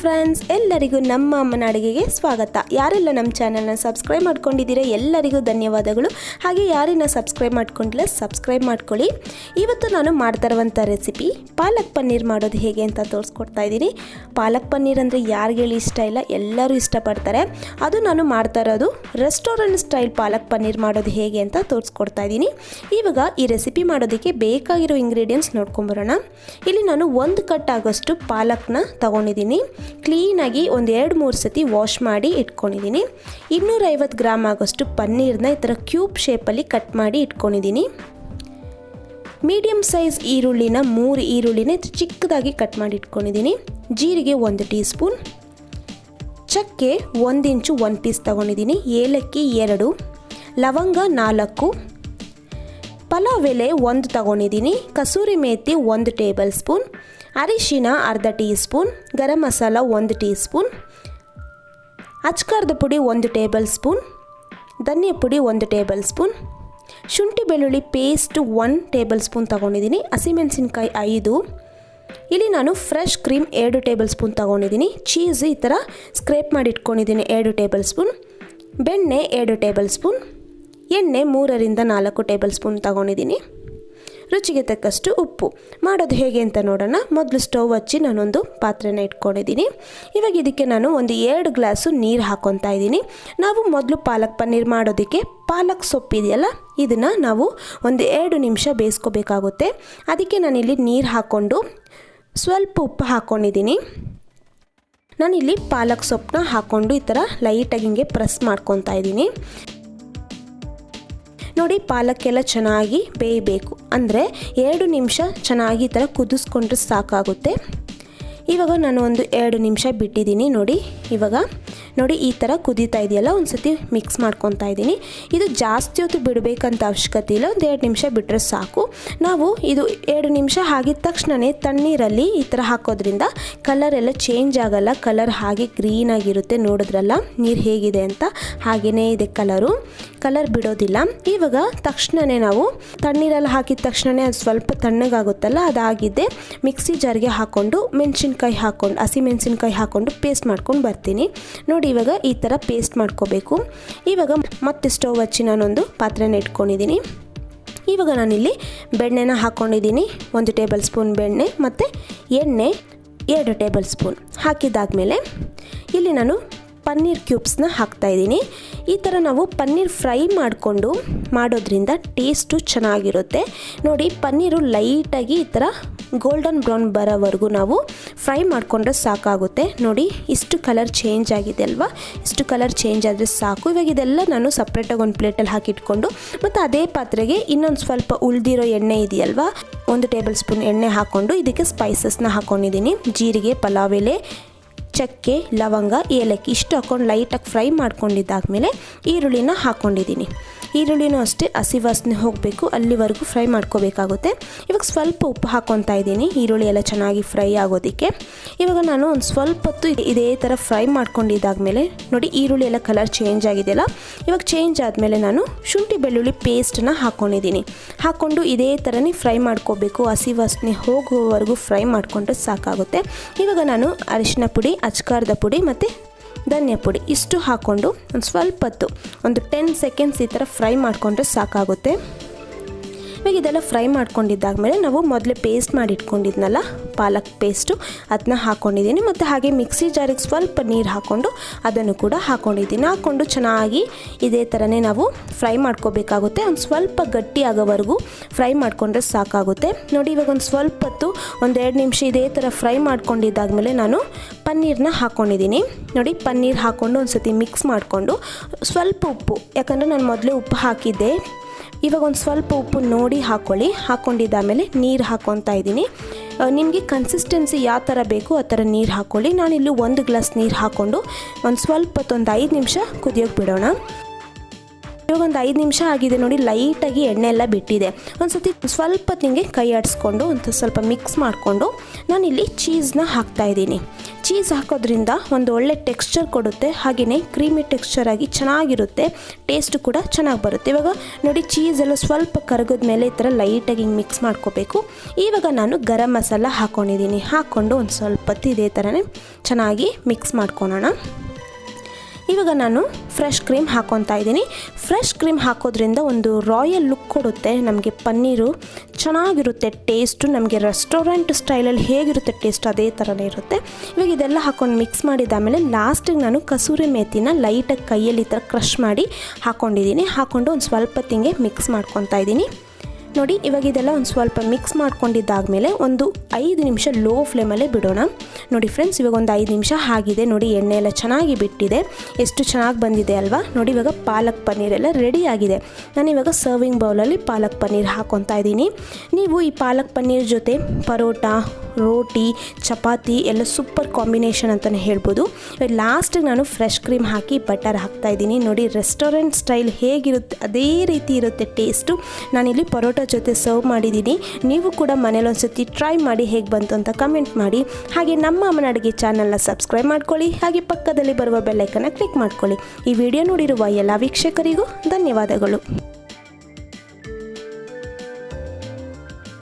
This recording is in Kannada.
ಫ್ರೆಂಡ್ಸ್, ಎಲ್ಲರಿಗೂ ನಮ್ಮ ಅಮ್ಮನ ಅಡುಗೆಗೆ ಸ್ವಾಗತ. ಯಾರೆಲ್ಲ ನಮ್ಮ ಚಾನಲ್ನ ಸಬ್ಸ್ಕ್ರೈಬ್ ಮಾಡ್ಕೊಂಡಿದ್ದೀರಾ ಎಲ್ಲರಿಗೂ ಧನ್ಯವಾದಗಳು. ಹಾಗೆ ಯಾರನ್ನ ಸಬ್ಸ್ಕ್ರೈಬ್ ಮಾಡ್ಕೊಂಡಿಲ್ಲ ಸಬ್ಸ್ಕ್ರೈಬ್ ಮಾಡ್ಕೊಳ್ಳಿ. ಇವತ್ತು ನಾನು ಮಾಡ್ತಾ ಇರುವಂಥ ರೆಸಿಪಿ ಪಾಲಕ್ ಪನ್ನೀರ್ ಮಾಡೋದು ಹೇಗೆ ಅಂತ ತೋರಿಸ್ಕೊಡ್ತಾ ಇದ್ದೀನಿ. ಪಾಲಕ್ ಪನ್ನೀರ್ ಅಂದರೆ ಯಾರಿಗೆ ಇಷ್ಟ ಇಲ್ಲ, ಎಲ್ಲರೂ ಇಷ್ಟಪಡ್ತಾರೆ. ಅದು ನಾನು ಮಾಡ್ತಾ ಇರೋದು ರೆಸ್ಟೋರೆಂಟ್ ಸ್ಟೈಲ್ ಪಾಲಕ್ ಪನ್ನೀರ್ ಮಾಡೋದು ಹೇಗೆ ಅಂತ ತೋರಿಸ್ಕೊಡ್ತಾ ಇದ್ದೀನಿ. ಇವಾಗ ಈ ರೆಸಿಪಿ ಮಾಡೋದಕ್ಕೆ ಬೇಕಾಗಿರೋ ಇಂಗ್ರೀಡಿಯೆಂಟ್ಸ್ ನೋಡ್ಕೊಂಬರೋಣ. ಇಲ್ಲಿ ನಾನು 1 ಕಟ್ ಆಗೋಷ್ಟು ಪಾಲಕ್ನ ತಗೊಂಡಿದ್ದೀನಿ. ಕ್ಲೀನಾಗಿ ಒಂದು 2-3 ಸತಿ ವಾಶ್ ಮಾಡಿ ಇಟ್ಕೊಂಡಿದ್ದೀನಿ. 250 ಗ್ರಾಮ್ ಆಗೋಷ್ಟು ಪನ್ನೀರ್ನ ಈ ಥರ ಕ್ಯೂಬ್ ಶೇಪಲ್ಲಿ ಕಟ್ ಮಾಡಿ ಇಟ್ಕೊಂಡಿದ್ದೀನಿ. ಮೀಡಿಯಮ್ ಸೈಜ್ ಈರುಳ್ಳಿನ 3 ಈರುಳ್ಳಿನ ಚಿಕ್ಕದಾಗಿ ಕಟ್ ಮಾಡಿ ಇಟ್ಕೊಂಡಿದ್ದೀನಿ. ಜೀರಿಗೆ 1 ಟೀ ಸ್ಪೂನ್, ಚಕ್ಕೆ 1 ಇಂಚು 1 ಪೀಸ್ ತಗೊಂಡಿದ್ದೀನಿ, ಏಲಕ್ಕಿ 2, ಲವಂಗ 4, ಪಲಾವ್ ಎಲೆ 1 ತಗೊಂಡಿದ್ದೀನಿ, ಕಸೂರಿ ಮೇಥಿ 1 ಟೇಬಲ್ ಸ್ಪೂನ್, ಅರಿಶಿನ ಅರ್ಧ tea spoon, garam masala 1 tea spoon, ಅಚ್ಕಾರದ ಪುಡಿ 1 ಟೇಬಲ್ ಸ್ಪೂನ್, ಧನಿಯಾ ಪುಡಿ 1 ಟೇಬಲ್ ಸ್ಪೂನ್, ಶುಂಠಿ ಬೆಳ್ಳುಳ್ಳಿ ಪೇಸ್ಟ್ 1 ಟೇಬಲ್ ಸ್ಪೂನ್ ತಗೊಂಡಿದ್ದೀನಿ, ಹಸಿಮೆಣಸಿನ್ಕಾಯಿ 5. ಇಲ್ಲಿ ನಾನು ಫ್ರೆಶ್ ಕ್ರೀಮ್ 2 ಟೇಬಲ್ ಸ್ಪೂನ್ ತಗೊಂಡಿದ್ದೀನಿ. ಚೀಸ್ ಈ ಥರ ಸ್ಕ್ರೇಪ್ ಮಾಡಿ ಇಟ್ಕೊಂಡಿದ್ದೀನಿ 2 ಟೇಬಲ್ ಸ್ಪೂನ್, ಬೆಣ್ಣೆ 2 ಟೇಬಲ್ ಸ್ಪೂನ್, ಎಣ್ಣೆ 3ರಿಂದ 4 ಟೇಬಲ್ ಸ್ಪೂನ್ ತಗೊಂಡಿದ್ದೀನಿ. ರುಚಿಗೆ ತಕ್ಕಷ್ಟು ಉಪ್ಪು. ಮಾಡೋದು ಹೇಗೆ ಅಂತ ನೋಡೋಣ. ಮೊದಲು ಸ್ಟವ್ ಹಚ್ಚಿ ನಾನೊಂದು ಪಾತ್ರೆನ ಇಟ್ಕೊಂಡಿದ್ದೀನಿ. ಇವಾಗ ಇದಕ್ಕೆ ನಾನು ಒಂದು 2 ಗ್ಲಾಸು ನೀರು ಹಾಕ್ಕೊತಾ ಇದ್ದೀನಿ. ನಾವು ಮೊದಲು ಪಾಲಕ್ ಪನ್ನೀರ್ ಮಾಡೋದಕ್ಕೆ ಪಾಲಕ್ ಸೊಪ್ಪಿದೆಯಲ್ಲ, ಇದನ್ನು ನಾವು ಒಂದು 2 ನಿಮಿಷ ಬೇಯಿಸ್ಕೋಬೇಕಾಗುತ್ತೆ. ಅದಕ್ಕೆ ನಾನಿಲ್ಲಿ ನೀರು ಹಾಕ್ಕೊಂಡು ಸ್ವಲ್ಪ ಉಪ್ಪು ಹಾಕ್ಕೊಂಡಿದ್ದೀನಿ. ನಾನಿಲ್ಲಿ ಪಾಲಕ್ ಸೊಪ್ಪನ್ನ ಹಾಕ್ಕೊಂಡು ಈ ಥರ ಲೈಟಾಗಿ ಹಿಂಗೆ ಪ್ರೆಸ್ ಮಾಡ್ಕೊತಾ ಇದ್ದೀನಿ. ನೋಡಿ, ಪಾಲಕ್ಕೆಲ್ಲ ಚೆನ್ನಾಗಿ ಬೇಯಬೇಕು. ಅಂದರೆ 2 ನಿಮಿಷ ಚೆನ್ನಾಗಿ ಈ ಥರ ಕುದಿಸ್ಕೊಂಡ್ರೆ ಸಾಕಾಗುತ್ತೆ. ಇವಾಗ ನಾನು ಒಂದು 2 ನಿಮಿಷ ಬಿಟ್ಟಿದ್ದೀನಿ. ಇವಾಗ ನೋಡಿ ಈ ಥರ ಕುದೀತಾ ಇದೆಯಲ್ಲ, ಒಂದು ಸತಿ ಮಿಕ್ಸ್ ಮಾಡ್ಕೊತಾ ಇದ್ದೀನಿ. ಇದು ಜಾಸ್ತಿ ಹೊತ್ತು ಬಿಡಬೇಕಂತ ಅವಶ್ಯಕತೆ ಇಲ್ಲ, ಒಂದು 2 ನಿಮಿಷ ಬಿಟ್ಟರೆ ಸಾಕು. ನಾವು ಇದು 2 ನಿಮಿಷ ಆಗಿದ ತಕ್ಷಣವೇ ತಣ್ಣೀರಲ್ಲಿ ಈ ಥರ ಹಾಕೋದ್ರಿಂದ ಕಲರ್ ಎಲ್ಲ ಚೇಂಜ್ ಆಗಲ್ಲ. ಕಲರ್ ಹಾಗೆ ಗ್ರೀನಾಗಿರುತ್ತೆ. ನೋಡಿದ್ರಲ್ಲ ನೀರು ಹೇಗಿದೆ ಅಂತ, ಹಾಗೆಯೇ ಇದೆ ಕಲರ್ ಬಿಡೋದಿಲ್ಲ. ಇವಾಗ ತಕ್ಷಣವೇ ನಾವು ತಣ್ಣೀರಲ್ಲಿ ಹಾಕಿದ ತಕ್ಷಣವೇ ಅದು ಸ್ವಲ್ಪ ತಣ್ಣಗಾಗುತ್ತಲ್ಲ, ಅದಾಗಿದ್ದೆ ಮಿಕ್ಸಿ ಜಾರ್ಗೆ ಹಾಕ್ಕೊಂಡು ಹಸಿಮೆಣಸಿನ್ಕಾಯಿ ಹಾಕ್ಕೊಂಡು ಪೇಸ್ಟ್ ಮಾಡ್ಕೊಂಡು ಬರ್ತೀನಿ. ನೋಡಿ, ಇವಾಗ ಈ ಥರ ಪೇಸ್ಟ್ ಮಾಡ್ಕೋಬೇಕು. ಇವಾಗ ಮತ್ತೆ ಸ್ಟವ್ ಹಚ್ಚಿ ನಾನೊಂದು ಪಾತ್ರೆನ ಇಟ್ಕೊಂಡಿದ್ದೀನಿ. ಇವಾಗ ನಾನಿಲ್ಲಿ ಬೆಣ್ಣೆನ ಹಾಕ್ಕೊಂಡಿದ್ದೀನಿ. 1 ಟೇಬಲ್ ಸ್ಪೂನ್ ಬೆಣ್ಣೆ ಮತ್ತು ಎಣ್ಣೆ 2 ಟೇಬಲ್ ಸ್ಪೂನ್ ಹಾಕಿದ್ದಾದಮೇಲೆ ಇಲ್ಲಿ ನಾನು ಪನ್ನೀರ್ ಕ್ಯೂಬ್ಸ್ನ ಹಾಕ್ತಾಯಿದ್ದೀನಿ. ಈ ಥರ ನಾವು ಪನ್ನೀರ್ ಫ್ರೈ ಮಾಡಿಕೊಂಡು ಮಾಡೋದ್ರಿಂದ ಟೇಸ್ಟು ಚೆನ್ನಾಗಿರುತ್ತೆ. ನೋಡಿ, ಪನ್ನೀರು ಲೈಟಾಗಿ ಈ ಥರ ಗೋಲ್ಡನ್ ಬ್ರೌನ್ ಬರೋವರೆಗೂ ನಾವು ಫ್ರೈ ಮಾಡಿಕೊಂಡ್ರೆ ಸಾಕಾಗುತ್ತೆ. ನೋಡಿ, ಇಷ್ಟು ಕಲರ್ ಚೇಂಜ್ ಆಗಿದೆ ಅಲ್ವಾ, ಇಷ್ಟು ಕಲರ್ ಚೇಂಜ್ ಆದರೆ ಸಾಕು. ಇವಾಗ ಇದೆಲ್ಲ ನಾನು ಸಪ್ರೇಟಾಗಿ ಒಂದು ಪ್ಲೇಟಲ್ಲಿ ಹಾಕಿಟ್ಕೊಂಡು ಮತ್ತು ಅದೇ ಪಾತ್ರೆಗೆ ಇನ್ನೊಂದು ಸ್ವಲ್ಪ ಉಳಿದಿರೋ ಎಣ್ಣೆ ಇದೆಯಲ್ವಾ, 1 ಟೇಬಲ್ ಸ್ಪೂನ್ ಎಣ್ಣೆ ಹಾಕ್ಕೊಂಡು ಇದಕ್ಕೆ ಸ್ಪೈಸಸ್ನ ಹಾಕ್ಕೊಂಡಿದ್ದೀನಿ. ಜೀರಿಗೆ, ಪಲಾವ್ ಎಲೆ, ಚಕ್ಕೆ, ಲವಂಗ, ಏಲಕ್ಕಿ ಇಷ್ಟು ಹಾಕ್ಕೊಂಡು ಲೈಟಾಗಿ ಫ್ರೈ ಮಾಡ್ಕೊಂಡಿದ್ದಾದಮೇಲೆ ಈರುಳ್ಳಿನ ಹಾಕ್ಕೊಂಡಿದ್ದೀನಿ. ಈರುಳ್ಳಿನೂ ಅಷ್ಟೇ ಹಸಿ ವಾಸನೆ ಹೋಗಬೇಕು, ಅಲ್ಲಿವರೆಗೂ ಫ್ರೈ ಮಾಡ್ಕೋಬೇಕಾಗುತ್ತೆ. ಇವಾಗ ಸ್ವಲ್ಪ ಉಪ್ಪು ಹಾಕ್ಕೊತಾ ಇದ್ದೀನಿ ಈರುಳ್ಳಿ ಎಲ್ಲ ಚೆನ್ನಾಗಿ ಫ್ರೈ ಆಗೋದಕ್ಕೆ. ಇವಾಗ ನಾನು ಒಂದು ಸ್ವಲ್ಪ ಹೊತ್ತು ಇದೇ ಥರ ಫ್ರೈ ಮಾಡ್ಕೊಂಡಿದ್ದಾದಮೇಲೆ ನೋಡಿ ಈರುಳ್ಳಿ ಎಲ್ಲ ಕಲರ್ ಚೇಂಜ್ ಆಗಿದೆಯಲ್ಲ, ಇವಾಗ ಚೇಂಜ್ ಆದಮೇಲೆ ನಾನು ಶುಂಠಿ ಬೆಳ್ಳುಳ್ಳಿ ಪೇಸ್ಟನ್ನ ಹಾಕ್ಕೊಂಡು ಇದೇ ಥರನೇ ಫ್ರೈ ಮಾಡ್ಕೋಬೇಕು. ಹಸಿ ವಾಸನೆ ಹೋಗುವವರೆಗೂ ಫ್ರೈ ಮಾಡಿಕೊಂಡ್ರೆ ಸಾಕಾಗುತ್ತೆ. ಇವಾಗ ನಾನು ಅರಿಶಿನ ಪುಡಿ, ಅಚ್ಕಾರದ ಪುಡಿ ಮತ್ತು ಧನಿಯಾ ಪುಡಿ ಇಷ್ಟು ಹಾಕ್ಕೊಂಡು ಒಂದು ಸ್ವಲ್ಪ ಹೊತ್ತು ಒಂದು 10 ಸೆಕೆಂಡ್ಸ್ ಈ ಥರ ಫ್ರೈ ಮಾಡಿಕೊಂಡ್ರೆ ಸಾಕಾಗುತ್ತೆ. ಇವಾಗ ಇದೆಲ್ಲ ಫ್ರೈ ಮಾಡ್ಕೊಂಡಿದ್ದಾದಮೇಲೆ ನಾವು ಮೊದಲೇ ಪೇಸ್ಟ್ ಮಾಡಿ ಇಟ್ಕೊಂಡಿದ್ನಲ್ಲ ಪಾಲಕ್ ಪೇಸ್ಟು, ಅದನ್ನ ಹಾಕ್ಕೊಂಡಿದ್ದೀನಿ. ಮತ್ತು ಹಾಗೆ ಮಿಕ್ಸಿ ಜಾರಿಗೆ ಸ್ವಲ್ಪ ನೀರು ಹಾಕ್ಕೊಂಡು ಅದನ್ನು ಕೂಡ ಹಾಕ್ಕೊಂಡಿದ್ದೀನಿ. ಹಾಕ್ಕೊಂಡು ಚೆನ್ನಾಗಿ ಇದೇ ಥರನೇ ನಾವು ಫ್ರೈ ಮಾಡ್ಕೋಬೇಕಾಗುತ್ತೆ. ಒಂದು ಸ್ವಲ್ಪ ಗಟ್ಟಿ ಆಗೋವರೆಗೂ ಫ್ರೈ ಮಾಡಿಕೊಂಡ್ರೆ ಸಾಕಾಗುತ್ತೆ. ನೋಡಿ, ಇವಾಗ ಒಂದು ಸ್ವಲ್ಪ ಹೊತ್ತು ಒಂದು 2 ನಿಮಿಷ ಇದೇ ಥರ ಫ್ರೈ ಮಾಡ್ಕೊಂಡಿದ್ದಾದಮೇಲೆ ನಾನು ಪನ್ನೀರನ್ನ ಹಾಕ್ಕೊಂಡಿದ್ದೀನಿ. ನೋಡಿ, ಪನ್ನೀರ್ ಹಾಕ್ಕೊಂಡು ಒಂದು ಸತಿ ಮಿಕ್ಸ್ ಮಾಡಿಕೊಂಡು ಸ್ವಲ್ಪ ಉಪ್ಪು, ಯಾಕಂದರೆ ನಾನು ಮೊದಲೇ ಉಪ್ಪು ಹಾಕಿದ್ದೆ, ಇವಾಗ ಒಂದು ಸ್ವಲ್ಪ ಉಪ್ಪು ನೋಡಿ ಹಾಕ್ಕೊಳ್ಳಿ. ಹಾಕ್ಕೊಂಡಿದ್ದಾದಮೇಲೆ ನೀರು ಹಾಕ್ಕೊತಾ ಇದ್ದೀನಿ. ನಿಮಗೆ ಕನ್ಸಿಸ್ಟೆನ್ಸಿ ಯಾವ ಥರ ಬೇಕು ಆ ಥರ ನೀರು ಹಾಕ್ಕೊಳ್ಳಿ. ನಾನಿಲ್ಲಿ 1 ಗ್ಲಾಸ್ ನೀರು ಹಾಕ್ಕೊಂಡು ಒಂದು ಸ್ವಲ್ಪ ಹೊತ್ತು ಒಂದು 5 ನಿಮಿಷ ಕುದಿಯೋಕ್ಕೆ ಬಿಡೋಣ. ಇವಾಗ ಒಂದು 5 ನಿಮಿಷ ಆಗಿದೆ ನೋಡಿ, ಲೈಟಾಗಿ ಎಣ್ಣೆ ಎಲ್ಲ ಬಿಟ್ಟಿದೆ. ಒಂದು ಸತಿ ಸ್ವಲ್ಪ ತಿಂಗೆ ಕೈ ಆಡಿಸ್ಕೊಂಡು ಒಂದು ಸ್ವಲ್ಪ ಮಿಕ್ಸ್ ಮಾಡಿಕೊಂಡು ನಾನಿಲ್ಲಿ ಚೀಸ್ನ ಹಾಕ್ತಾಯಿದ್ದೀನಿ. ಚೀಸ್ ಹಾಕೋದ್ರಿಂದ ಒಂದು ಒಳ್ಳೆ ಟೆಕ್ಸ್ಚರ್ ಕೊಡುತ್ತೆ, ಹಾಗೆಯೇ ಕ್ರೀಮಿ ಟೆಕ್ಸ್ಚರ್ ಆಗಿ ಚೆನ್ನಾಗಿರುತ್ತೆ, ಟೇಸ್ಟ್ ಕೂಡ ಚೆನ್ನಾಗಿ ಬರುತ್ತೆ. ಇವಾಗ ನೋಡಿ ಚೀಸ್ ಎಲ್ಲ ಸ್ವಲ್ಪ ಕರಗಿದ ಮೇಲೆ ಈ ಥರ ಲೈಟಾಗಿ ಮಿಕ್ಸ್ ಮಾಡ್ಕೋಬೇಕು. ಇವಾಗ ನಾನು ಗರಂ ಮಸಾಲ ಹಾಕ್ಕೊಂಡಿದ್ದೀನಿ. ಹಾಕ್ಕೊಂಡು ಒಂದು ಸ್ವಲ್ಪ ಹೊತ್ತು ಇದೇ ಥರನೇ ಚೆನ್ನಾಗಿ ಮಿಕ್ಸ್ ಮಾಡ್ಕೊಳೋಣ. ಇವಾಗ ನಾನು ಫ್ರೆಶ್ ಕ್ರೀಮ್ ಹಾಕ್ಕೊತಾ ಇದ್ದೀನಿ. ಫ್ರೆಶ್ ಕ್ರೀಮ್ ಹಾಕೋದ್ರಿಂದ ಒಂದು ರಾಯಲ್ ಲುಕ್ ಕೊಡುತ್ತೆ ನಮಗೆ. ಪನ್ನೀರು ಚೆನ್ನಾಗಿರುತ್ತೆ ಟೇಸ್ಟು, ನಮಗೆ ರೆಸ್ಟೋರೆಂಟ್ ಸ್ಟೈಲಲ್ಲಿ ಹೇಗಿರುತ್ತೆ ಟೇಸ್ಟ್ ಅದೇ ಥರನೇ ಇರುತ್ತೆ. ಇವಾಗ ಇದೆಲ್ಲ ಹಾಕ್ಕೊಂಡು ಮಿಕ್ಸ್ ಮಾಡಿದಾದಮೇಲೆ ಲಾಸ್ಟಿಗೆ ನಾನು ಕಸೂರಿ ಮೇಥಿನ ಲೈಟಾಗಿ ಕೈಯಲ್ಲಿ ಈ ಥರ ಕ್ರಷ್ ಮಾಡಿ ಹಾಕ್ಕೊಂಡಿದ್ದೀನಿ. ಹಾಕ್ಕೊಂಡು ಒಂದು ಸ್ವಲ್ಪ ತಿಂಗೆ ಮಿಕ್ಸ್ ಮಾಡ್ಕೊತಾ ಇದ್ದೀನಿ. ನೋಡಿ ಇವಾಗ ಇದೆಲ್ಲ ಒಂದು ಸ್ವಲ್ಪ ಮಿಕ್ಸ್ ಮಾಡ್ಕೊಂಡಿದ್ದಾದಮೇಲೆ ಒಂದು 5 ನಿಮಿಷ ಲೋ ಫ್ಲೇಮಲ್ಲೇ ಬಿಡೋಣ. ನೋಡಿ ಫ್ರೆಂಡ್ಸ್, ಇವಾಗ ಒಂದು 5 ನಿಮಿಷ ಆಗಿದೆ ನೋಡಿ, ಎಣ್ಣೆ ಎಲ್ಲ ಚೆನ್ನಾಗಿ ಬಿಟ್ಟಿದೆ, ಎಷ್ಟು ಚೆನ್ನಾಗಿ ಬಂದಿದೆ ಅಲ್ವಾ. ನೋಡಿ ಇವಾಗ ಪಾಲಕ್ ಪನ್ನೀರ್ ಎಲ್ಲ ರೆಡಿ ಆಗಿದೆ. ನಾನು ಇವಾಗ ಸರ್ವಿಂಗ್ ಬೌಲಲ್ಲಿ ಪಾಲಕ್ ಪನ್ನೀರ್ ಹಾಕ್ಕೊತಾ ಇದ್ದೀನಿ. ನೀವು ಈ ಪಾಲಕ್ ಪನ್ನೀರ್ ಜೊತೆ ಪರೋಟ, ರೋಟಿ, ಚಪಾತಿ ಎಲ್ಲ ಸೂಪರ್ ಕಾಂಬಿನೇಷನ್ ಅಂತಲೇ ಹೇಳ್ಬೋದು. ಲಾಸ್ಟಿಗೆ ನಾನು ಫ್ರೆಶ್ ಕ್ರೀಮ್ ಹಾಕಿ ಬಟರ್ ಹಾಕ್ತಾಯಿದ್ದೀನಿ. ನೋಡಿ ರೆಸ್ಟೋರೆಂಟ್ ಸ್ಟೈಲ್ ಹೇಗಿರುತ್ತೆ ಅದೇ ರೀತಿ ಇರುತ್ತೆ ಟೇಸ್ಟು. ನಾನಿಲ್ಲಿ ಪರೋಟ ಜೊತೆ ಸರ್ವ್ ಮಾಡಿದ್ದೀನಿ. ನೀವು ಕೂಡ ಮನೇಲಿ ಒಂದ್ಸತಿ ಟ್ರೈ ಮಾಡಿ ಹೇಗೆ ಬಂತು ಅಂತ ಕಮೆಂಟ್ ಮಾಡಿ. ಹಾಗೆ ನಮ್ಮ ಅಮ್ಮನ ಅಡುಗೆ ಚಾನಲ್ನ ಸಬ್ಸ್ಕ್ರೈಬ್ ಮಾಡ್ಕೊಳ್ಳಿ. ಹಾಗೆ ಪಕ್ಕದಲ್ಲಿ ಬರುವ ಬೆಲ್ಲೈಕನ್ನ ಕ್ಲಿಕ್ ಮಾಡ್ಕೊಳ್ಳಿ. ಈ ವಿಡಿಯೋ ನೋಡಿರುವ ಎಲ್ಲ ವೀಕ್ಷಕರಿಗೂ ಧನ್ಯವಾದಗಳು.